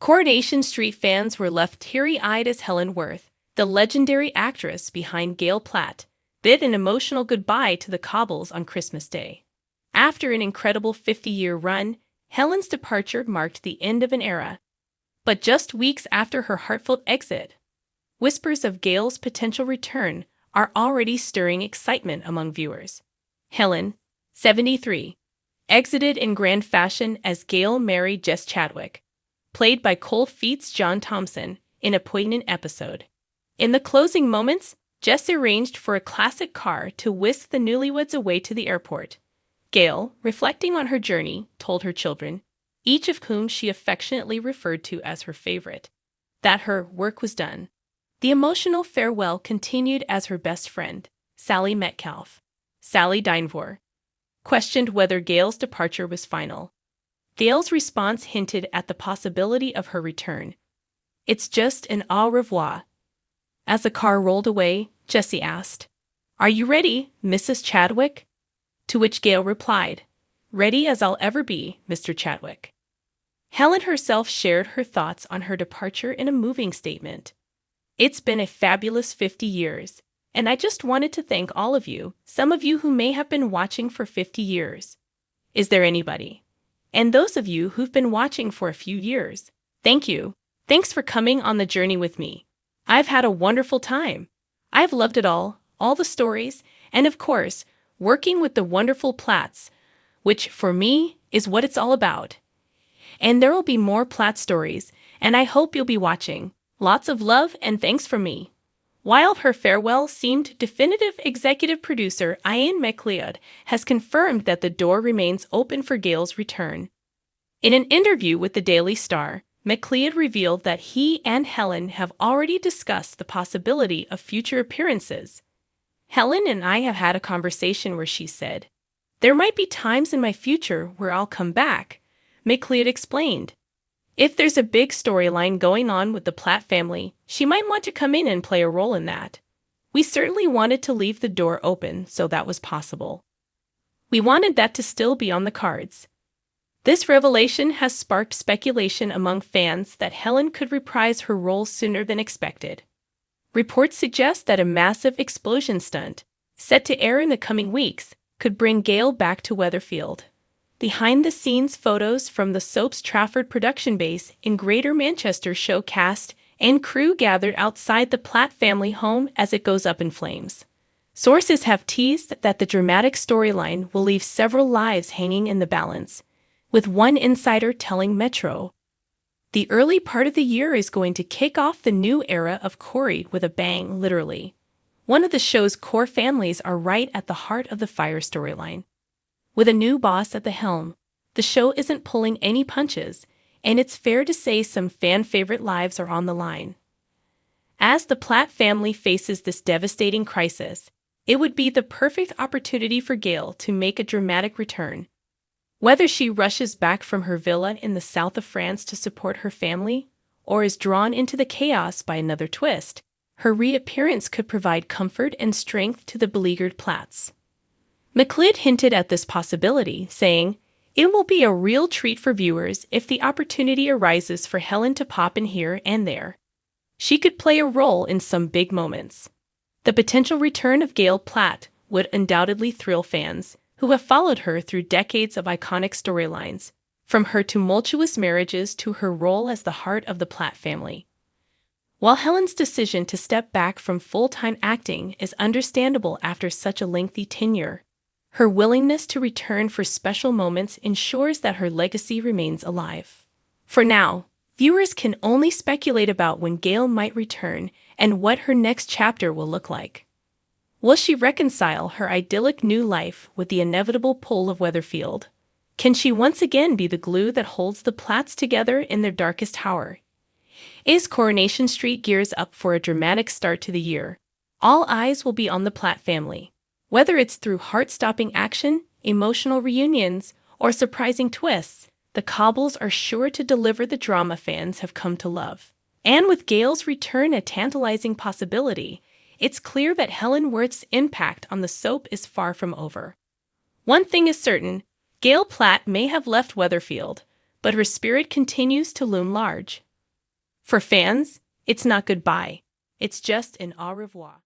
Coronation Street fans were left teary-eyed as Helen Worth, the legendary actress behind Gail Platt, bid an emotional goodbye to the Cobbles on Christmas Day. After an incredible 50-year run, Helen's departure marked the end of an era. But just weeks after her heartfelt exit, whispers of Gail's potential return are already stirring excitement among viewers. Helen, 73, exited in grand fashion as Gail married Jess Chadwick, played by Cold Feet's John Thompson, in a poignant episode. In the closing moments, Jess arranged for a classic car to whisk the newlyweds away to the airport. Gail, reflecting on her journey, told her children, each of whom she affectionately referred to as her favorite, that her work was done. The emotional farewell continued as her best friend, Sally Metcalf, Sally Dinevor, questioned whether Gail's departure was final. Gail's response hinted at the possibility of her return. "It's just an au revoir." As the car rolled away, Jessie asked, "Are you ready, Mrs. Chadwick?" To which Gail replied, "Ready as I'll ever be, Mr. Chadwick." Helen herself shared her thoughts on her departure in a moving statement. "It's been a fabulous 50 years, and I just wanted to thank all of you, some of you who may have been watching for 50 years. Is there anybody? And those of you who've been watching for a few years, thank you. Thanks for coming on the journey with me. I've had a wonderful time. I've loved it all the stories, and of course, working with the wonderful Platts, which, for me, is what it's all about. And there will be more Platt stories, and I hope you'll be watching. Lots of love and thanks from me." While her farewell seemed definitive, executive producer Ian McLeod has confirmed that the door remains open for Gail's return. In an interview with the Daily Star, McLeod revealed that he and Helen have already discussed the possibility of future appearances. "Helen and I have had a conversation where she said, 'There might be times in my future where I'll come back,'" McLeod explained. "If there's a big storyline going on with the Platt family, she might want to come in and play a role in that. We certainly wanted to leave the door open so that was possible. We wanted that to still be on the cards." This revelation has sparked speculation among fans that Helen could reprise her role sooner than expected. Reports suggest that a massive explosion stunt, set to air in the coming weeks, could bring Gail back to Weatherfield. Behind-the-scenes photos from the soap's Trafford production base in Greater Manchester show cast and crew gathered outside the Platt family home as it goes up in flames. Sources have teased that the dramatic storyline will leave several lives hanging in the balance, with one insider telling Metro, "The early part of the year is going to kick off the new era of Corrie with a bang, literally." One of the show's core families are right at the heart of the fire storyline. With a new boss at the helm, the show isn't pulling any punches, and it's fair to say some fan-favorite lives are on the line. As the Platt family faces this devastating crisis, it would be the perfect opportunity for Gail to make a dramatic return. Whether she rushes back from her villa in the south of France to support her family, or is drawn into the chaos by another twist, her reappearance could provide comfort and strength to the beleaguered Platts. McLeod hinted at this possibility, saying, "It will be a real treat for viewers if the opportunity arises for Helen to pop in here and there. She could play a role in some big moments." The potential return of Gail Platt would undoubtedly thrill fans, who have followed her through decades of iconic storylines, from her tumultuous marriages to her role as the heart of the Platt family. While Helen's decision to step back from full-time acting is understandable after such a lengthy tenure, her willingness to return for special moments ensures that her legacy remains alive. For now, viewers can only speculate about when Gail might return and what her next chapter will look like. Will she reconcile her idyllic new life with the inevitable pull of Weatherfield? Can she once again be the glue that holds the Platts together in their darkest hour? Is Coronation Street gears up for a dramatic start to the year? All eyes will be on the Platt family. Whether it's through heart-stopping action, emotional reunions, or surprising twists, the Cobbles are sure to deliver the drama fans have come to love. And with Gail's return a tantalizing possibility, it's clear that Helen Worth's impact on the soap is far from over. One thing is certain, Gail Platt may have left Weatherfield, but her spirit continues to loom large. For fans, it's not goodbye. It's just an au revoir.